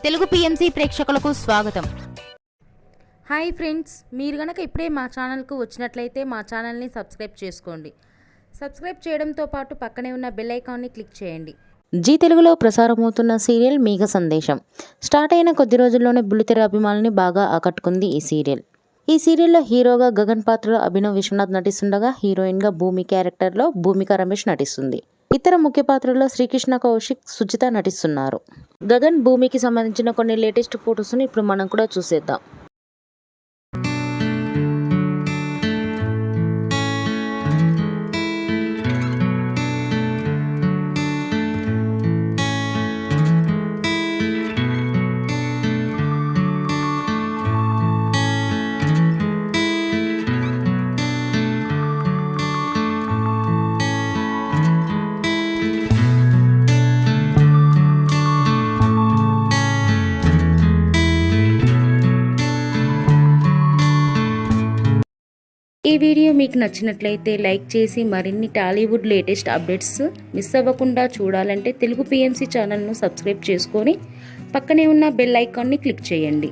Telugu PMC ప్రేక్షకులకు స్వాగతం. Hi friends, మీరు గనక ఇప్పుడే మా ఛానల్కు వచ్చినట్లయితే మా ఛానల్ని సబ్స్క్రైబ్ చేసుకోండి. సబ్స్క్రైబ్ చేయడంతో పాటు పక్కనే ఉన్న బెల్ ఐకాన్ని క్లిక్ చేయండి. జీ తెలుగులో ప్రసారమవుతున్న సీరియల్ మేఘ సందేశం స్టార్ట్ అయిన కొద్ది రోజుల్లోనే బుల్లితెర అభిమానుల్ని బాగా ఆకట్టుకుంది ఈ సీరియల్. ఈ సీరియల్లో హీరోగా గగన్ పాత్రలో అభినవ్ విశ్వనాథ్ నటిస్తుండగా హీరోయిన్గా భూమి క్యారెక్టర్లో భూమిక రమేష్ నటిస్తుంది. ఇతర ముఖ్య పాత్రల్లో శ్రీకృష్ణ కౌశిక్, సుజిత నటిస్తున్నారు. గగన్ భూమికి సంబంధించిన కొన్ని లేటెస్ట్ ఫొటోస్ని ఇప్పుడు మనం కూడా చూసేద్దాం. ఈ వీడియో మీకు నచ్చినట్లయితే లైక్ చేసి మరిన్ని టాలీవుడ్ లేటెస్ట్ అప్డేట్స్ మిస్ అవ్వకుండా చూడాలంటే తెలుగు పిఎంసి ఛానల్ను సబ్స్క్రైబ్ చేసుకొని పక్కనే ఉన్న బెల్ ఐకాన్ని క్లిక్ చేయండి.